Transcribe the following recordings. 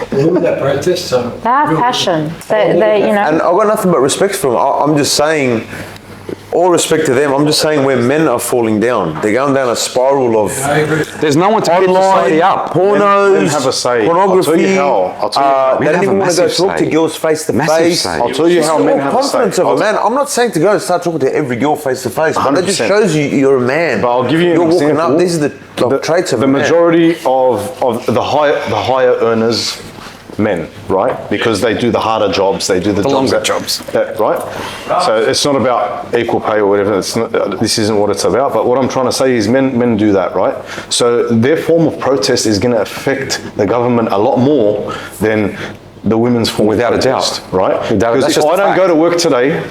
That protest, so They have passion. They, you know. And I've got nothing but respect for them. I'm just saying, all respect to them. I'm just saying where men are falling down. They're going down a spiral of There's no one to keep society up. pornos, Men have a say. pornography. I'll tell you how. They Men don't have even a want to go massive talk to say. girls face to Massive face. say. I'll tell you how men have a say. Confidence of a man. I'm not saying to go and start talking to every girl face to face, but that just 100%. shows you're a man. But I'll give you an You're walking example. up. These are the traits of the a man. majority of the higher earners, men, right? Because they do the harder jobs, they do the jobs longer jobs. right? So it's not about equal pay or whatever. It's not, this isn't what it's about. But what I'm trying to say is men do that, right? So their form of protest is going to affect the government a lot more than the women's form. Without of a doubt. protest, right? That's Because if just I a don't fact. go to work today,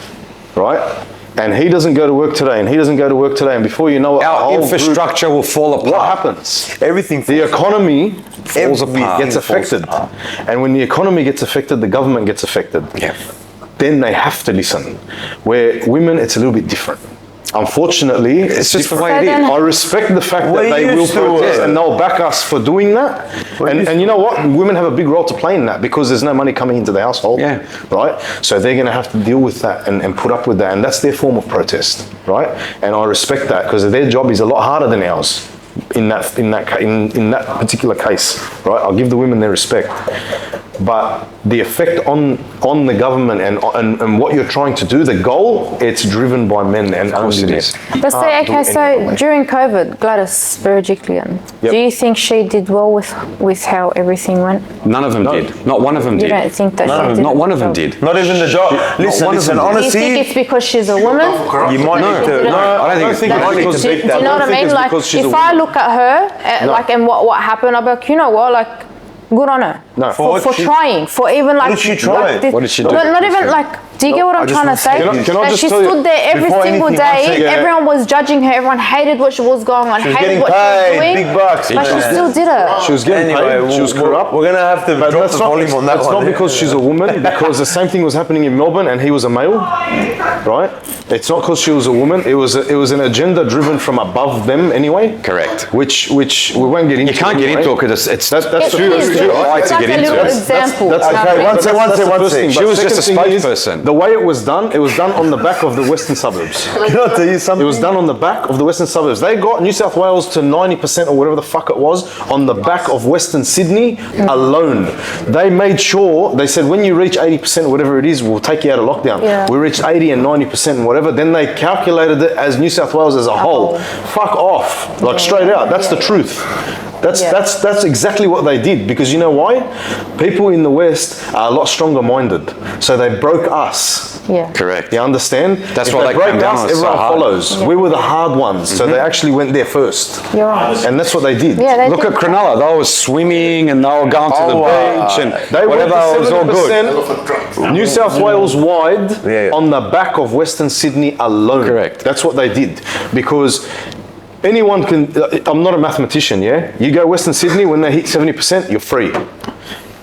right? And he doesn't go to work today, and he doesn't go to work today, and before you know it, Our the whole infrastructure will fall apart. what happens? Everything. The economy Falls apart. gets affected. And when the economy gets affected, the government gets affected. Yeah. Then they have to listen. Where women, it's a little bit different. Unfortunately, It's just the different. way it is. I respect the fact that We're they will used to protest it. and they'll back us for doing that. And you know what? Women have a big role to play in that because there's no money coming into the household. Yeah. Right? So they're going to have to deal with that and put up with that. And that's their form of protest. Right? And I respect that because their job is a lot harder than ours in that particular case. Right? I'll give the women their respect. But the effect on the government and what you're trying to do, the goal, it's driven by men and only it men. is. But say, okay, so during COVID, Gladys Berejiklian, Yep. do you think she did well with how everything went? None of them did. Not one of them You did. don't think that she did? Not one of them well? did. Not even the job. Listen, one of them. Do you honestly, think it's because she's a woman? you might need to. I don't think it's think because- it's because Do you know what I mean? Like, if I look at her, like, and what happened, I'll be like, you know what, like, good on her. No. For trying, for even like. did she try? like this- What did she do? Not even like. Do you get what I'm trying to say? Can I Like, just she tell you, stood there every before single anything, one day. second. Everyone was judging her. Everyone hated what she was going on. She was hated getting what she was paid doing. big bucks. But she still did it. She was getting Anyway, paid, she was corrupt. We're gonna have to But drop that's the not, volume on that that's one. not because she's a woman, because the same thing was happening in Melbourne and he was a male, right? It's not because she was a woman. It was an agenda driven from above them anyway. Correct. Which we won't get into. You can't get anyway. into it because it's That's It true. is. That's true. right It's to like get a into little it. example. Okay, Happening. one second, That's the first thing. She But was just a second thing is, spokesperson. The way it was done on the back of the western suburbs. Can I tell you It something? was done on the back of the western suburbs. They got New South Wales to 90% or whatever the fuck it was on the back of Western Sydney alone. They made sure, they said when you reach 80% or whatever it is, we'll take you out of lockdown. Yeah. We reached 80 and 90% and whatever. Then they calculated it as New South Wales as a whole. Fuck off. Like straight out. That's the truth. That's exactly what they did, because you know why? People in the West are a lot stronger minded. So they broke us. Yeah. Correct. You understand? That's if why they they break came down us, on us so everyone hard. follows. We were the hard ones, so they actually went there first. You're right. And that's what they did. Yeah, they Look did. at Cronulla. They were swimming and they were going to the beach and They whatever. went It was to all good. 70% New South Wales wide Yeah. on the back of Western Sydney alone. Correct. That's what they did, because anyone can. I'm not a mathematician. Yeah, you go Western Sydney when they hit 70%, you're free.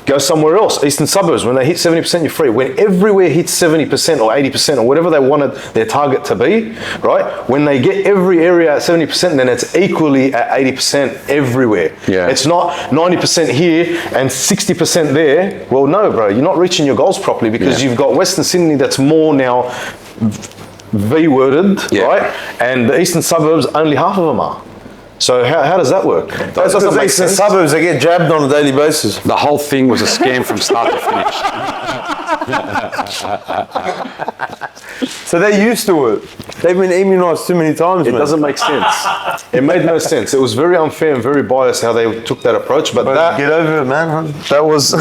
Go somewhere else, eastern suburbs, when they hit 70%, you're free. When everywhere hits 70% or 80% or whatever they wanted their target to be, right? When they get every area at 70%, then it's equally at 80% everywhere. Yeah. It's not 90% here and 60% there. Well, no, bro, you're not reaching your goals properly, because you've got Western Sydney that's more now V-worded, Yeah. right? And the eastern suburbs, only half of them are. So how does that work? That That's doesn't because make eastern sense. suburbs, they get jabbed on a daily basis. The whole thing was a scam from start to finish. So they're used to it. They've been immunised too many times, It man. doesn't make sense. It made no sense. It was very unfair and very biased how they took that approach. But that Get over it, man. that was So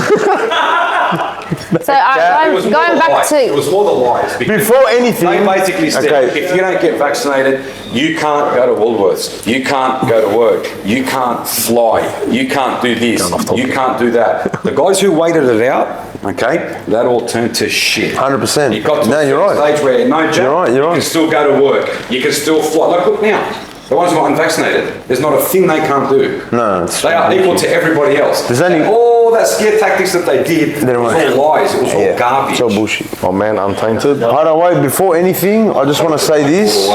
going back It to. was more the lies. because Before anything, They basically said, okay. if you don't get vaccinated, you can't go to Woolworths, you can't go to work, you can't fly, you can't do this, you can't do that. The guys who waited it out, okay, that all turned to shit. 100%. You got to No, a you're certain right. stage where no job, You're right. you can still go to work, you can still fly. Like, look now. The ones who are unvaccinated, there's not a thing they can't do. No, it's They are equal to everybody else. There's only- And all all that scare tactics that they did was all lies. It was all garbage. It's all bullshit. Oh man, untainted. By the way, before anything, I just want to say this,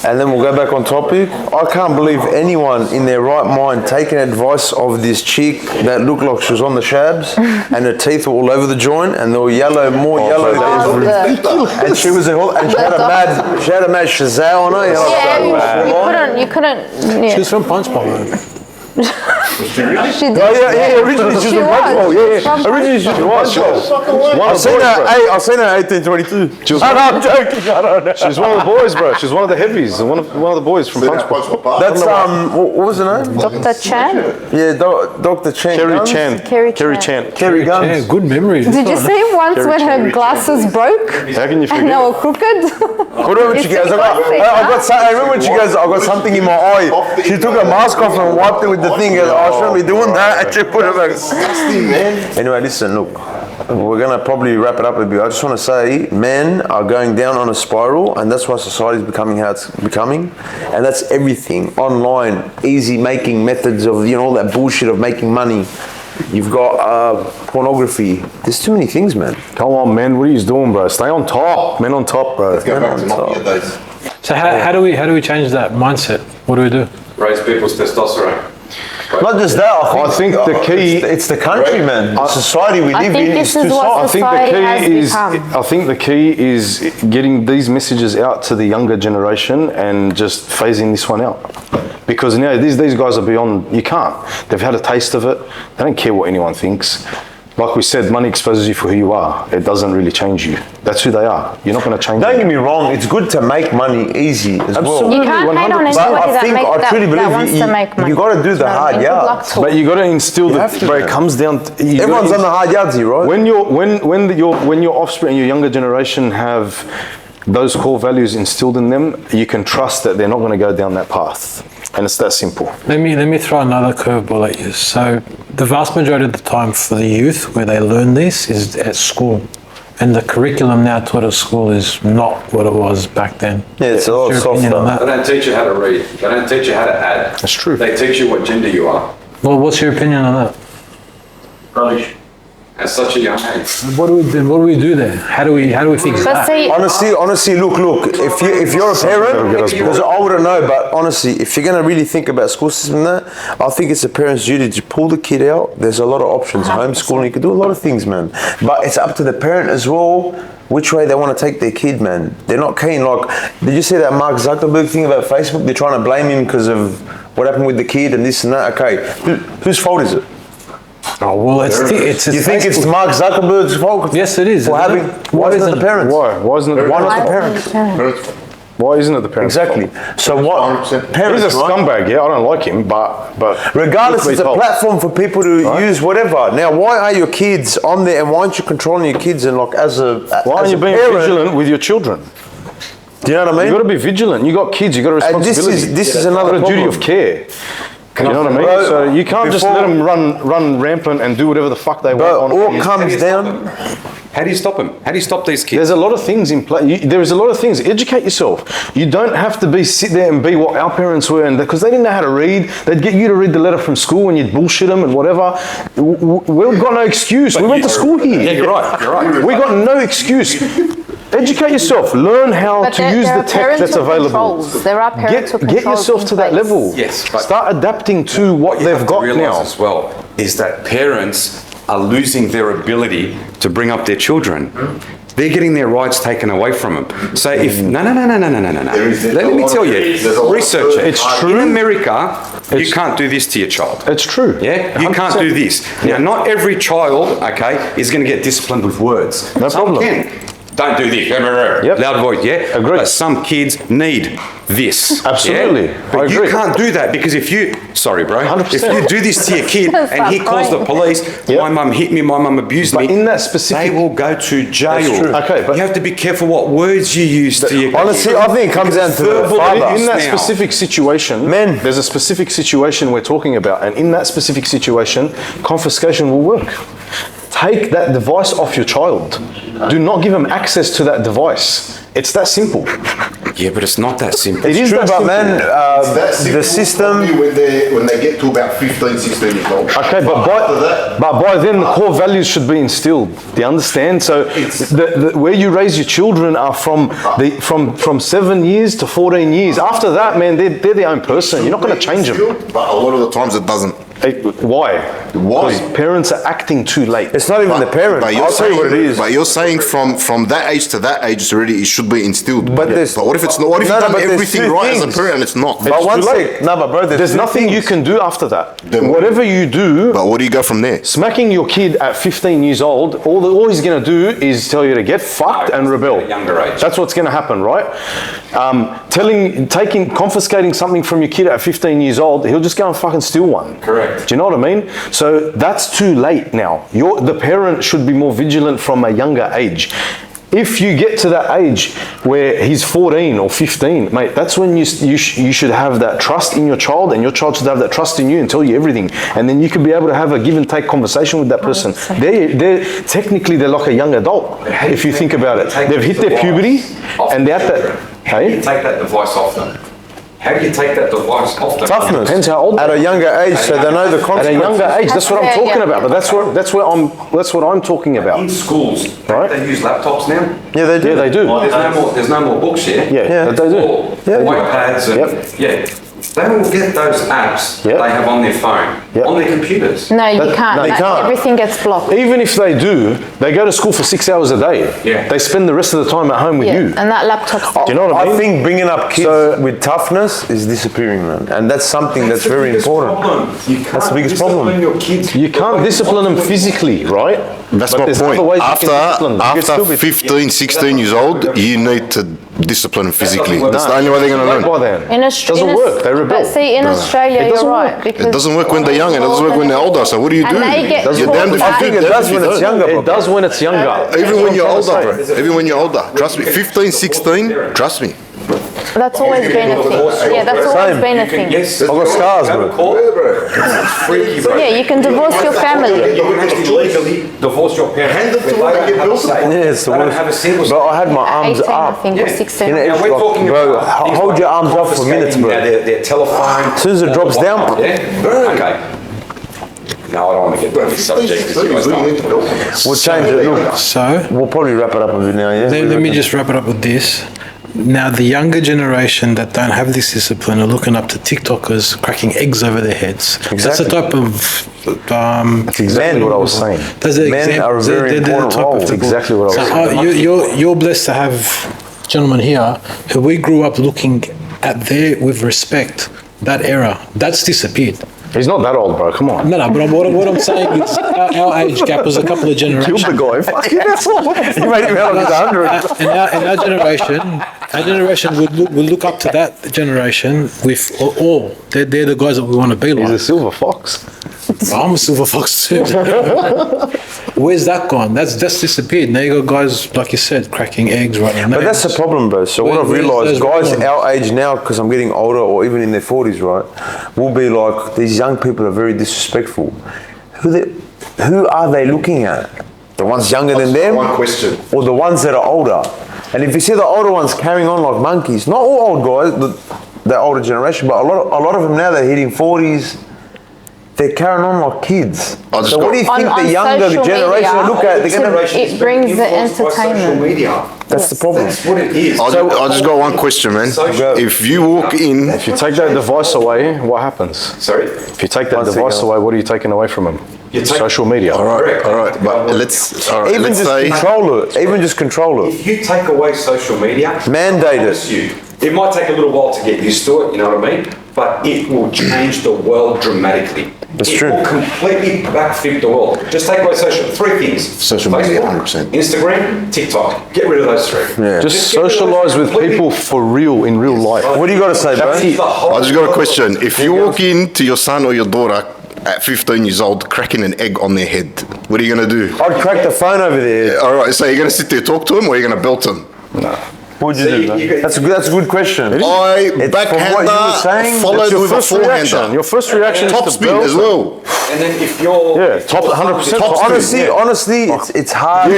and then we'll go back on topic. I can't believe anyone in their right mind taking advice of this chick that looked like she was on the shabs, and her teeth were all over the joint, and they were yellow, more yellow than and she was and she had a mad shazam on her. You know, You couldn't. Yeah. She was from Punch Bowl. Man. She did. originally she was from Punch Bowl. Originally she was. I've seen her at 1822. I'm joking. I don't know. She's one of the boys, bro. She's one of the heavies. One of the boys from Punch Bowl. That's what was her name? Dr. Chan. Yeah, Dr. Chan. Kerry Guns. Yeah, good memory. Did you see once when her glasses broke How can you and they forget? were crooked? Whatever she goes, I remember when she goes, I got something in my eye. She took her mask off and wiped it with the thing. I shouldn't be doing that. And she put it back. Anyway, listen, look. We're going to probably wrap it up a bit. I just want to say men are going down on a spiral, and that's why society is becoming how it's becoming. And that's everything. Online, easy making methods of, all that bullshit of making money. You've got pornography. There's too many things, man. Come on, man. What are you doing, bro? Stay on top. Men on top, bro. Let's go back to Nokia days. So how do we change that mindset? What do we do? Raise people's testosterone. Not just that. I think the key. It's the country, man. The society we live think in this is is too what soft. I think the society key has is. become. I think the key is getting these messages out to the younger generation and just phasing this one out. Because these guys are beyond. You can't. They've had a taste of it. They don't care what anyone thinks. Like we said, money exposes you for who you are. It doesn't really change you. That's who they are. You're not going to change Don't them. get me wrong. It's good to make money easy as well. You can't hate on anybody that truly believe wants to make money. you got to do the hard yards. But you got to instill have to, But it man. comes down. Everyone's on the hard yards here, right? When your offspring and your younger generation have those core values instilled in them, you can trust that they're not going to go down that path. And it's that simple. Let me throw another curveball at you. So the vast majority of the time for the youth where they learn this is at school. And the curriculum now taught at school is not what it was back then. Yeah, it's a lot What's your opinion on softer. They don't teach you how to read. They don't teach you how to add. That's true. They teach you what gender you are Well, what's your opinion on that? at such a young age. What do we do there? How do we fix But that? see, Honestly, look. If you're a parent, because I wouldn't know, but honestly, if you're gonna really think about school system and that, I think it's a parent's duty to pull the kid out. There's a lot of options. Homeschooling, you can do a lot of things, man. But it's up to the parent as well, which way they want to take their kid, man. They're not keen. Like, did you see that Mark Zuckerberg thing about Facebook? They're trying to blame him because of what happened with the kid and this and that. Okay, whose fault is it? Oh well, it's You think it's Mark Zuckerberg's fault? Yes, it is. For isn't having, it? why isn't it the parents? Why isn't it? Why not the parents? Why isn't it the parents? Exactly. So what? 100%. Parents, He's a right? scumbag. Yeah, I don't like him, but Regardless, truth it's be a told. platform for people to use whatever. Now, why are your kids on there, and why aren't you controlling your kids? And like, as a Why aren't as you a being parent, vigilant with your children? Do you know what I You mean? got to be vigilant. You got kids. You got a And responsibility. this is another You've got a duty problem. of care. You know what I mean? Bro, So you can't just before- let them run rampant and do whatever the fuck they But want. all comes down. How do you stop them? How do you stop these kids? There's a lot of things in play. There is a lot of things. Educate yourself. You don't have to sit there and be what our parents were, and because they didn't know how to read, they'd get you to read the letter from school and you'd bullshit them and whatever. We've got no excuse. We went to school here. Yeah, you're right. You're right. We got no excuse. Educate yourself. Learn how but to there use are the tech that's parental available. controls. There are parental Get controls yourself in to that place. level. Yes, but Start adapting to what you they've have to got realise now. as well is that parents are losing their ability to bring up their children. They're getting their rights taken away from them. So if no. Let me tell you, research it. It's true. In America, you can't do this to your child. It's true. Yeah, you can't 100%. do this. Now, not every child, okay, is going to get disciplined with words. No Some problem. can. Don't do this. Yep. Loud voice, yeah? Agree. But some kids need this. Absolutely. Yeah? I But you agree. can't do that because if you, sorry bro, 100%. if you do this to your kid and he calls the police, Yep. my mum hit me, my mum abused But me, in that specific- they will go to jail. That's true. Okay, but- you have to be careful what words you use to your Honestly, kid. I think it comes down to the Verbal father. abuse In that now. specific situation, Men. there's a specific situation we're talking about, and in that specific situation, confiscation will work. Take that device off your child. Do not give them access to that device. It's that simple. Yeah, but it's not that simple. It is True, that but simple. man, That simple the system. probably when they get to about 15, 16 years old. Okay, but by then the core values should be instilled. Do you understand? So where you raise your children are from 7 years to 14 years. After that, man, they're their own person. You're not going to change them. But a lot of the times it doesn't. Why? Because parents are acting too late. It's not even the parent. But you're I'll tell you what it is. But you're saying from that age to that age, it's already it should be instilled. But there's- what if it's not? What if No, you've no, done but there's everything two right as a things. parent and it's not? But one too late. sec, no, but bro, There's nothing you can do after that. Then what? Whatever you do, But where do you go from there? smacking your kid at 15 years old, all he's going to do is tell you to get fucked and rebel. At a younger age. That's what's going to happen, right? Confiscating something from your kid at 15 years old, he'll just go and fucking steal one. Correct. Do you know what I mean? So that's too late now. The parent should be more vigilant from a younger age. If you get to that age where he's 14 or 15, mate, that's when you should have that trust in your child, and your child should have that trust in you and tell you everything. And then you could be able to have a give and take conversation with that person. They're technically like a young adult, if you think about it. They've hit their puberty, and they're at that. How do you Hey, take that device off them? How do you take that device off them? toughness. depends how old. At a younger age, so they know the At a consequences. younger age, that's what I'm talking about. But that's what I'm talking In about. schools, Right. they use laptops now. Yeah, they do. Yeah, they do. There's no more books here. Yeah, they do. Or white pads and yeah. They will get those apps Yep. they have on their phone, Yep. on their computers. No, you can't. no, you can't. Everything gets blocked. Even if they do, they go to school for 6 hours a day. Yeah. They spend the rest of the time at home with Yeah, you. and that laptop's Do you know what I mean? I think bringing up kids So- with toughness is disappearing, man, and that's something that's very important. That's the biggest problem. Your kids. You can't discipline them physically, right? That's But my there's point. other ways you can discipline them. You can still After be- 15, 16 years old, you need to discipline them physically. work. That's the only way they're going to Like by learn. then. Doesn't work. They rebel. But see, in Australia, It you're doesn't right. work. Because It doesn't work when they're young and it doesn't work when they're older. So what do you do? And they get You're taught damned if that. you I think do, it damned does if you when it's don't. younger, bro. It does when it's younger. Even when you're That's what older, I'm bro. Even when you're older. Trust me. 15, 16, trust me. that's always been a thing. Yeah, that's always Same. been a thing. Yes. I've got scars, bro. It's freaky, bro. Yeah, you can divorce your family. You can actually legally divorce your parents. Hand them to They them and don't get have a bills say. upon. Yeah, it's the They don't worst. have a single Bro, I had my arms 18, I up. think, or Yeah. 16. You know, Now we're talking bro, about things hold like your arms up for minutes, bro. confiscating Their telephone. As soon as it drops down, Yeah. Okay. No, I don't want to get on this subject. Because you guys don't. we'll change it. Look, So we'll probably wrap it up a bit now, yeah? let me just wrap it up with this. Now, the younger generation that don't have this discipline are looking up to TikTokers cracking eggs over their heads. That's the type of. That's exactly what I was saying. That's the Men are a very they're the important type of role. people. Exactly what I was saying. You're blessed to have gentlemen here who we grew up looking at with respect. That era, that's disappeared. He's not that old, bro. Come on. No, but what I'm saying is our age gap was a couple of generations. Killed the guy. Fucking hell. You made him out like he's 100. And our generation would look up to that generation with all. They're the guys that we want to be He's a like. silver fox. I'm a silver fox too. Where's that gone? That's disappeared. Now you got guys, like you said, cracking eggs right now. But that's the problem, bro. So what I've Where's realised, those guys people? our age now, because I'm getting older or even in their 40s, right, will be like, these young people are very disrespectful. Who are they looking at? The ones younger than them? One question. Or the ones that are older? And if you see the older ones carrying on like monkeys, not all old guys, the older generation, but a lot of them now, they're hitting 40s, they're carrying on like kids. I just So what do you got- think On the younger social generation media, will look at? They're gonna, it brings the Influenced by social entertainment. media. that's the problem. That's what it is. I just got one question, man. Social- If you walk in, If you take that device away, what happens? Sorry? If you take that One device second. away, what are you taking away from them? You take- Social media. all right, Correct. all right, but Even let's just say, control it. Even just control it. If you take away social media, Mandate I it. promise you, it might take a little while to get used to it, you know what I mean? But it will change the world dramatically. That's it true. will completely backflip the world. Just take away three things. Social media, Facebook, 100%. Instagram, TikTok. Get rid of those three. Yeah. Just get rid of those socialise with completely. people for real, in real life. What do you got to say, bro? That's it. The whole I just got a world. question. If you walk in to your son or your daughter at 15 years old cracking an egg on their head, what are you going to do? I'd crack the phone over there. All right, so you're going to sit there talk to him or you're going to belt him? No. What would you do? Man? That's a good question. I From what you were backhander saying, followed with a forehand. Your first reaction Top is to spin belt. as well. And then if you're Top 100%. Top spin. Honestly, it's hard.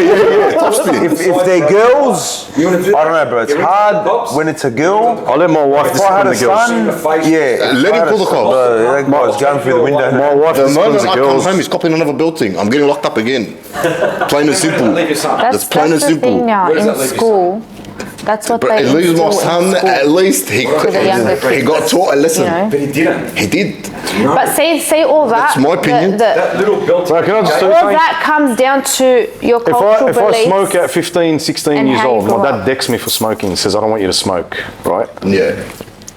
Top spin. If they're girls, I don't know, bro. It's hard when it's a girl. I'll let my wife If I had discipline a the girls. son, yeah. Let him pull the call. That guy's going through the window. My wife The disciplines moment the I come girls. home, he's copying another belting. I'm getting locked up again. Plain and simple. leave your son. That's plain and the simple. thing now Where does in that leave you, school. That's what But they at least my instill in son, school. at least he the younger kids, got taught a lesson. You know? But he didn't. He did. But see all that. That's my opinion. That little belt. Right, can I just all tell you something? that comes down to your cultural If I beliefs. smoke at 15, 16 and years how you old, grow my up. dad decks me for smoking, says, I don't want you to smoke, right? Yeah.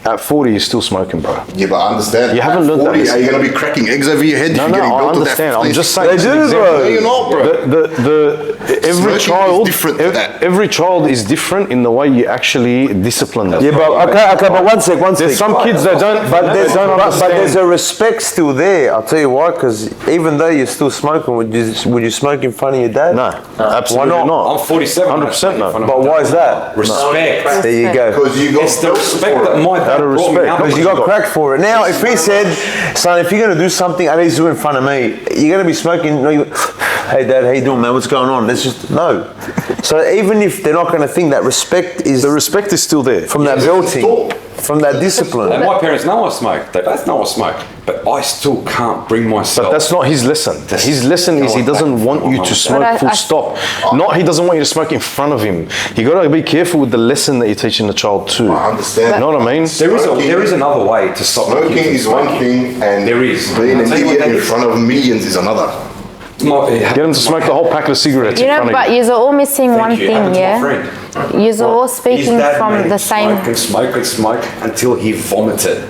At 40, you're still smoking, bro. Yeah, but I understand. You haven't At learned that 40, lesson. Are you going to be cracking eggs over your head if No, you're no, getting I belted understand. at I'm just saying. They it's an do, example. bro. No, you're not, bro. Every Smoking is child, different to that. every child is different in the way you actually discipline them. Yeah, but okay, but one sec. There's some kids that don't, But there's, they don't but understand. there's a respect still there. I'll tell you why. Because even though you're still smoking, would you smoke in front of your dad? No, absolutely Why not? I'm 47. 100% no. But why is that? Respect. There you go. Because you got It's the respect that my dad Out of brought me respect. up Because with. you got cracked for it. Now, if he said, son, if you're going to do something, at least do it in front of me. You're going to be smoking. No, hey, Dad, how you doing, man? What's going on? Let's just, no. So even if they're not going to think that respect is The respect is still there. from that belting, from that discipline. And my parents know I smoke. They both know I smoke. But I still can't bring myself. But that's not his lesson. His lesson is he doesn't want you to smoke But full stop. Not he doesn't want you to smoke in front of him. You got to be careful with the lesson that you're teaching the child too. I understand. You know what I mean? there is another way to stop Smoking kids is from one smoking. thing, and There is. being I'll an tell you what idiot that in is. front of millions is another. Get him to smoke the whole packet of cigarettes You in know, front but of you. you're all missing one Thank you. thing, Happened to my yeah? friend. You're all speaking His dad from made the him same. smoke and smoke until he vomited.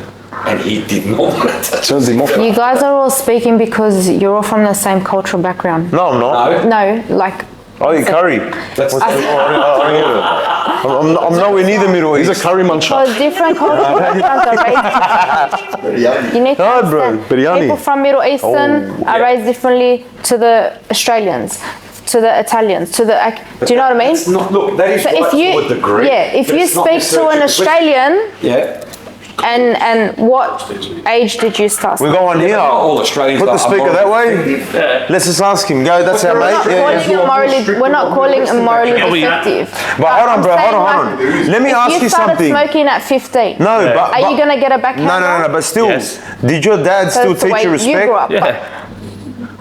And he did not want it. Turns him off. You guys are all speaking because you're all from the same cultural background. No, I'm not. No. No, like. Oh, you curry. That's I'm nowhere near the Middle East. He's a curry muncher. Because different cultural backgrounds are raised. You need to No, bro. understand. Biryani. People from Middle Eastern are raised differently to the Australians, to the Italians, to the. Do you know what I mean? It's not, look, that is So right if you, to a degree. if but you it's not speak to an necessarily- Australian, Yeah. and what age did you start? We got one here. Not all Australians Put the are speaker that way. Let's just ask him. Go. That's our We're mate. not Yeah, calling yeah. it morally. We're not calling it morally defective. But hold on, I'm bro. saying, Hold on. Let me ask if you you started something. smoking at 15, No, but are you gonna get a backhand? No. But still, Yes. did your dad So still it's the teach way you respect? grew up. Yeah.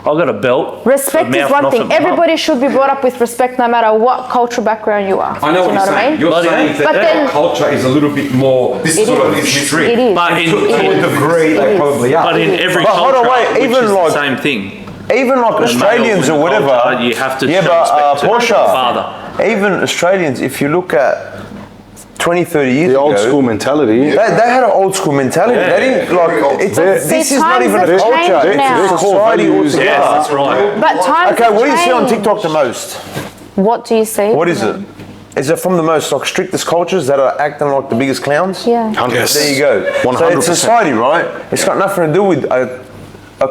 I've got a belt. Respect The is mouth one off thing. of my mum. Everybody should be brought up with respect, no matter what cultural background you are. I know Do what you you're know saying. I mean? You're saying that But then- our culture is a little bit more sort of strict. It is. But in, To a degree, they probably are. but in every But hold on, culture, wait, which even is like- the same thing. Even like Australians or male whatever. culture, you have to yeah, show but respect to Portia, your father. even Australians, if you look at 20, 30 years The ago, old school mentality. They had an old school mentality. Yeah. They didn't like. This is not times even a have culture. changed It's now. a society values, altogether. Yes, that's right. But times Okay, what do you see on change. TikTok the most? What do you see? What is it? Is it from the most like strictest cultures that are acting like the biggest clowns? Yeah. There you go. So 100%. it's society, right? It's got nothing to do with a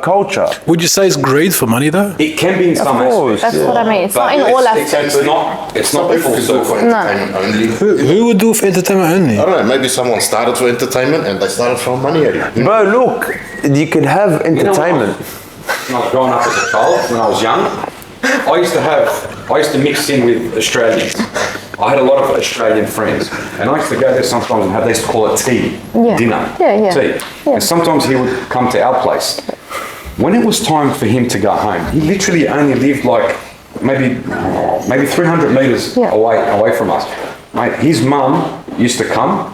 culture. Would you say it's greed for money though? It can be in some course. aspects. That's what I mean. It's But not in all it's aspects. not the Some people full can do it for circle. entertainment only. Who would do it for entertainment only? I don't know, maybe someone started for entertainment and they started throwing money at it. Bro, look, you can have You know entertainment. When I was growing up as a child, when I was young, I used to mix in with Australians. I had a lot of Australian friends, and I used to go there sometimes and have, they used to call it tea, Yeah. dinner, Yeah. tea. Yeah. And sometimes he would come to our place. When it was time for him to go home, he literally only lived like maybe 300 meters Yeah. away from us. Mate, his mum used to come,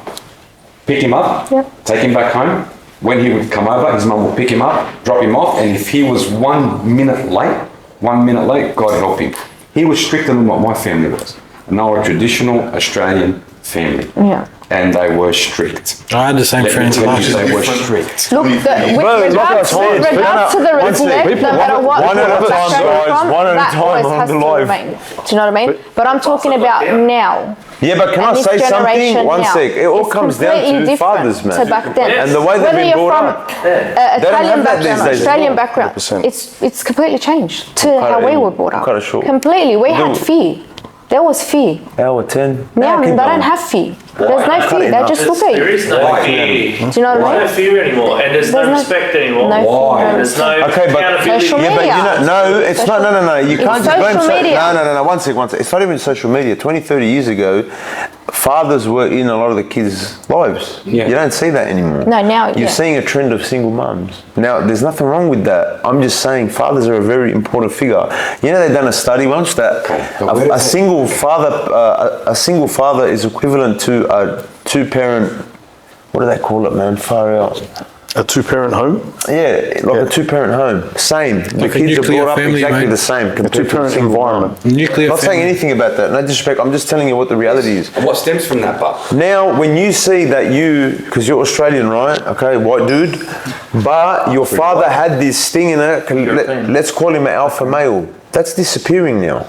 pick him up, Yep. take him back home. When he would come over, his mum would pick him up, drop him off, and if he was 1 minute late, God help him. He was stricter than what my family was. And they were a traditional Australian family. Yeah. And they were strict. I had the same Let me friends tell you, last they were Different. strict. Look, with regards to the respect, no matter what one at a culture time, you're guys, from, one at a that time always on has the to live. remain. Do you know what I mean? But I'm talking about now. Yeah, but can And I this say something? generation One now. sec. It all It's comes down completely to different fathers, man. to back then. And the way they've Whether been you're brought from up. Italian have that these background, days as Australian well. background, 100%. it's completely changed to how we were brought up. cut it short. Completely, we had Do- fear. There was fear. Hour 10. Now they don't have fear. There's no fear. They just look at There you. is no fear. Do you know what I There's mean? no fear anymore, and there's no respect anymore. No Why? fear. There's no Okay, but- accountability. Social Yeah, but you media. know, no, it's not. No. You It's can't just blame. social media. No. One sec. It's not even social media. 20, 30 years ago, fathers were in a lot of the kids' lives. Yeah. You don't see that anymore. No, now, You're yeah. seeing a trend of single mums. Now, there's nothing wrong with that. I'm just saying fathers are a very important figure. You know, they've done a study once that a single father is equivalent to a two-parent. What do they call it, man? Far out. A two-parent home? Yeah, like a two-parent home. Same. The Like a kids are nuclear brought up family, exactly mate. the same. A compared to two-parent single environment. mum. Nuclear I'm not saying family. anything about that. No disrespect. I'm just telling you what the reality is. And what stems from that, Buck? Now, when you see that because you're Australian, right? Okay, white dude, but your father had this thing in it, let's call him an alpha male. That's disappearing now.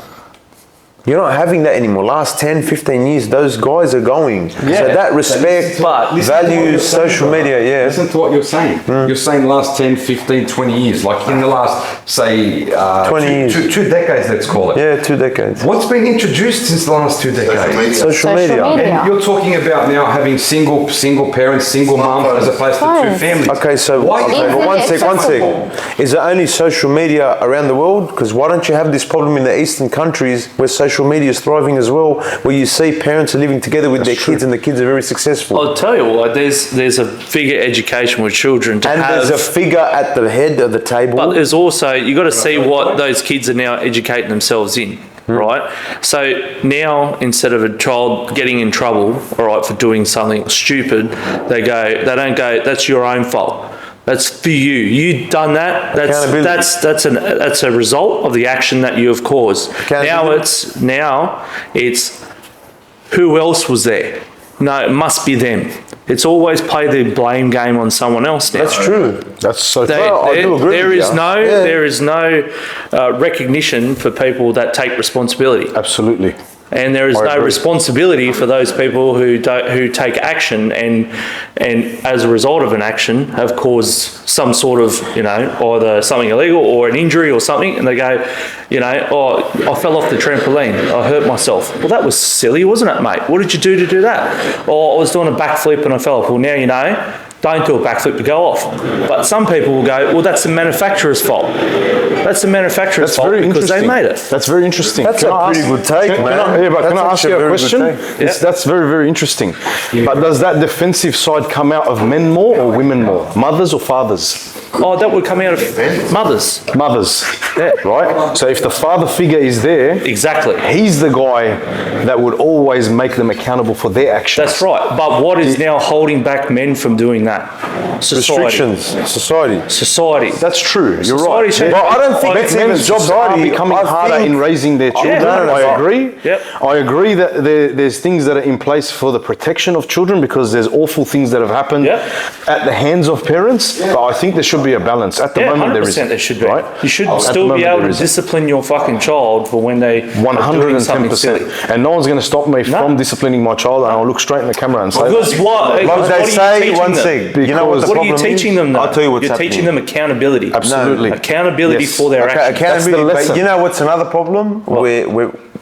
You're not having that anymore. Last 10, 15 years, those guys are going. So that respect, values, social media, yeah. Listen to what you're saying. You're saying last 10, 15, 20 years, like in the last, say, 20 years. two decades, let's call it. Yeah, 2 decades. What's been introduced since the last 2 decades? Social media. And you're talking about now having single parents, single mums, as opposed to two families. Okay, so Why- but one sec. accessible. Is it only social media around the world? Because why don't you have this problem in the Eastern countries where social media is thriving as well, where you see parents are living together with their kids and the kids are very successful? I'll tell you what, there's a bigger education with children to And have. there's a figure at the head of the table. But there's also, you got to see what those kids are now educating themselves in, right? So now, instead of a child getting in trouble, all right, for doing something stupid, they don't go, that's your own fault. That's for you. You done that. That's a result of the action that you have caused. Now it's who else was there? No, it must be them. It's always play the blame game on someone else now. That's true. That's so They- true. I do agree there with is you. no Yeah. there is no recognition for people that take responsibility, Absolutely. and there is I no agree. responsibility for those people who take action and as a result of an action have caused some sort of, either something illegal or an injury or something, and they go, oh, I fell off the trampoline, I hurt myself. Well, that was silly, wasn't it, mate? What did you do to do that? Or I was doing a backflip and I fell off. Well, now you know. Don't do a backflip to go off. But some people will go, well, that's the manufacturer's fault. That's the manufacturer's fault because they made it. That's very interesting. That's Can a I pretty ask- good take, can man. I, yeah, but That's can I ask actually you a a very good question? take. That's very, very interesting. But does that defensive side come out of men more or women more? Mothers or fathers? Oh, that would come out of mothers. Mothers. Yeah. Right? So if the father figure is there, Exactly. he's the guy that would always make them accountable for their actions. That's right. But what is now holding back men from doing that? Society. Restrictions, society. Society. That's true. You're Society right. should- Well, I don't think it's even men's jobs society. are becoming I harder think- in raising their children. no, I agree. Yep. I agree that there's things that are in place for the protection of children because there's awful things that have happened Yep. at the hands of parents. But I think there should be a balance. At the Yeah, moment, 100% there should be. Right? You should At the still moment be able there to isn't. discipline your fucking child for when they are doing something silly. 110%. And no one's going to stop me from disciplining my child, and I'll look straight in the camera and say, Because what? Like because they what are you say, teaching one them? thing. You know what the What are you problem is? teaching them though? I'll tell you what's You're happening. teaching them accountability. Absolutely. Accountability Yes. for their Okay, actions. accountability, That's the but lesson. you know what's another problem?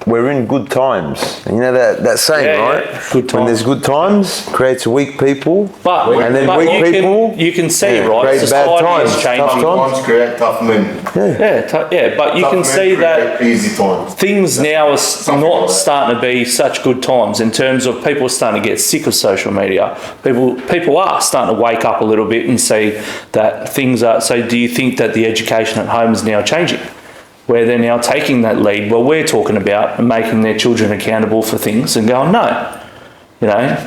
We're in good times. You know that saying, Yeah, right? yeah. Good When there's times. good times, creates weak people. But, and then but weak you, people. you can see, right? create bad Society times, is tough changing. times. Times create tough men. But you can see that Easy times. things now are not starting to be such good times in terms of people starting to get sick of social media. People are starting to wake up a little bit and see that things are. So do you think that the education at home is now changing? Where they're now taking that lead, well, we're talking about making their children accountable for things and going, no,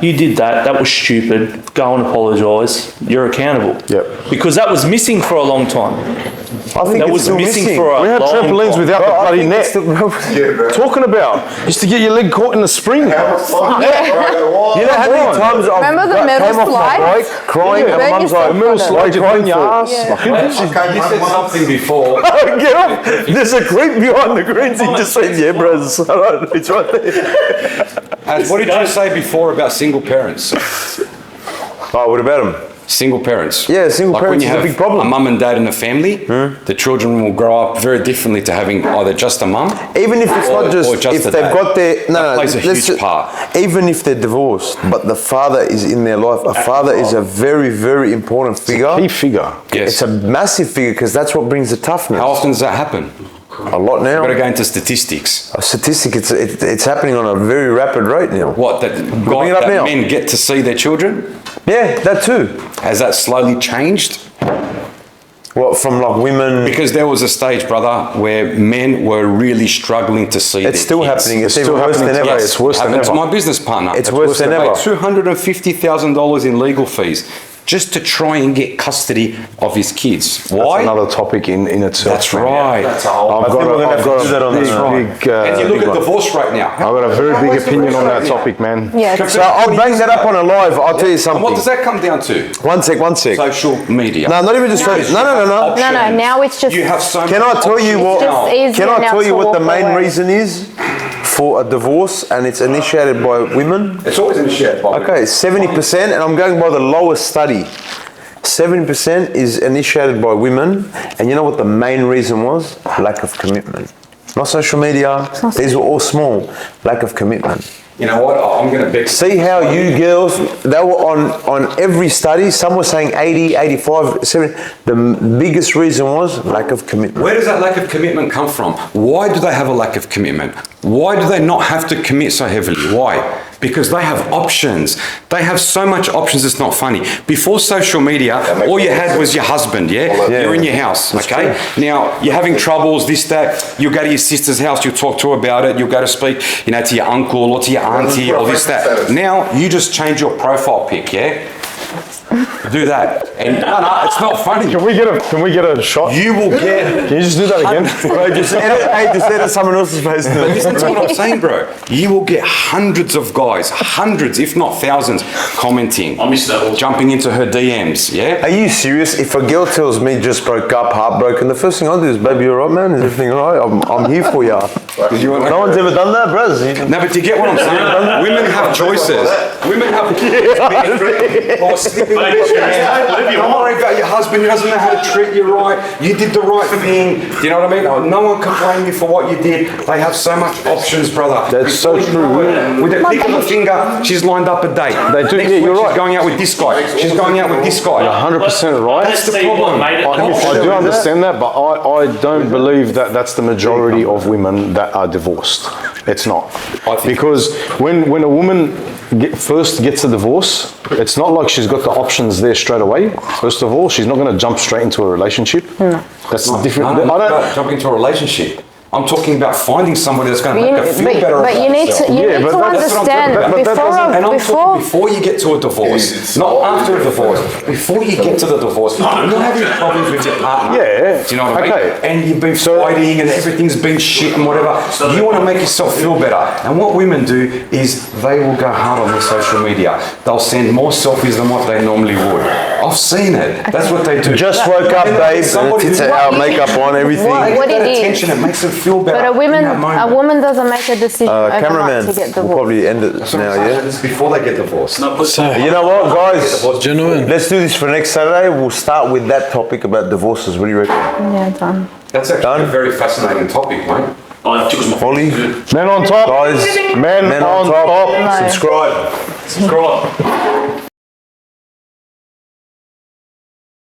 you did that was stupid, go and apologise, you're accountable. Yep. Because that was missing for a long time. I think That it's was still missing for a we had long trampolines time. without the Bro, I bloody think net. it's still- Talking about, used to get your leg caught in the spring. You know how many times I've Remember the metal came off my slide? bike crying Yeah. and my Burn mum's yourself like, on Metal it. slide, you burn your ass. You said something before. get up. There's a creep behind the greens. He just said, yeah, bro, it's right there. And what did you say before about single parents? Oh, what about him? Single parents. Yeah, single like parents when you is a have big problem. a mum and dad in a family, the children will grow up very differently to having either just a mum. Even if it's or- not just, or just if a they've dad. got their, That plays a huge part. Even if they're divorced, but the father is in their life, a father is a very, very important figure. Key figure. Yes. It's a massive figure because that's what brings the toughness. How often does that happen? A lot now. We've got to go into statistics. A statistic, it's happening on a very rapid rate now. What, that, Bring it up now. men get to see their children? Yeah, that too. Has that slowly changed? What, from like women? Because there was a stage, brother, where men were really struggling to see It's their still kids. happening. It's still even worse than happening. ever. Yes, It's worse than happened to ever. my business partner. It's worse than ever. $250,000 in legal fees just to try and get custody of his kids. Why? That's another topic in itself. That's man. right. I've got do that on a the big, And you look big at one. divorce rate now. I've got a very big opinion on that topic, man. Yeah. So I'll bang that up on a live. I'll tell you And something. what does that come down to? One sec. Social media. No, not even just no. No, now it's just. You have so Can I many tell you what? It's just easier Can I now tell you to what the walk main away. reason is for a divorce, and it's initiated by women? It's always initiated by Okay, 70%, and I'm going by the lowest study. 70% is initiated by women, and you know what the main reason was? Lack of commitment. Not social media. These were all small. Lack of commitment. You know what? I'm going to bet. See how you girls, they were on every study, some were saying 80, 85, 70. The biggest reason was lack of commitment. Where does that lack of commitment come from? Why do they have a lack of commitment? Why do they not have to commit so heavily? Why? Because they have options. They have so much options, it's not funny. Before social media, all you had was your husband, yeah? You're in your house, okay? Now, you're having troubles, this, that. You'll go to your sister's house, you'll talk to her about it, you'll go to speak, you know, to your uncle or to your auntie or this, that. Now, you just change your profile pic, yeah? Do that. And no, it's not funny. Can we get a shot? You will get... Can you just do that again? Bro, just edit someone else's face. But listen to what I'm saying, bro. You will get hundreds of guys, hundreds, if not thousands, commenting. I miss that all. Jumping into her DMs, yeah? Are you serious? If a girl tells me just broke up, heartbroken, the first thing I do is, baby, you alright, man? Is everything alright? I'm here for ya. No one's ever done that, bros. No, but do you get what I'm saying? Women have choices. Women have or sleeping with your man. Don't worry about your husband. He doesn't know how to treat you right. You did the right thing. Do you know what I mean? Oh, no one can blame you for what you did. They have so much options, brother. That's so Before you know true. it, with a click of a finger, she's lined up a date. They do, Next yeah, week, you're right. She's going out with this guy. She's going out with this guy. 100% right. That's the problem. I do understand that, but I don't believe that that's the majority of women that are divorced. It's not. I think- Because when a woman first gets a divorce, it's not like she's got the options there straight away. First of all, she's not going to jump straight into a relationship. That's different. No, I don't. jump into a relationship. I'm talking about finding somebody that's going to make her feel better But about you need herself. to Yeah, but That's what I'm understand talking about. And I'm before talking before you get to a divorce, not after a divorce. Before you get to the divorce, you're having problems with your partner. Yeah. Do you know what I mean? Okay. And you've been fighting and everything's been shit and whatever. You want to make yourself feel better. And what women do is they will go hard on their social media. They'll send more selfies than what they normally would. I've seen it. That's what they do. Just woke up, babe, and it's out, makeup on, everything. What That it is. attention, it makes them feel better. But in that moment. a woman doesn't make a decision overnight Cameraman, to get we'll divorced. probably end it now, yeah? It's before they get divorced. So, You know what, guys? gentlemen, Let's do this for next Saturday. We'll start with that topic about divorces. What do you reckon? Yeah, done. That's actually Done. a very fascinating topic, mate. Holly? Men on top. Guys, Men on top. Subscribe. Subscribe.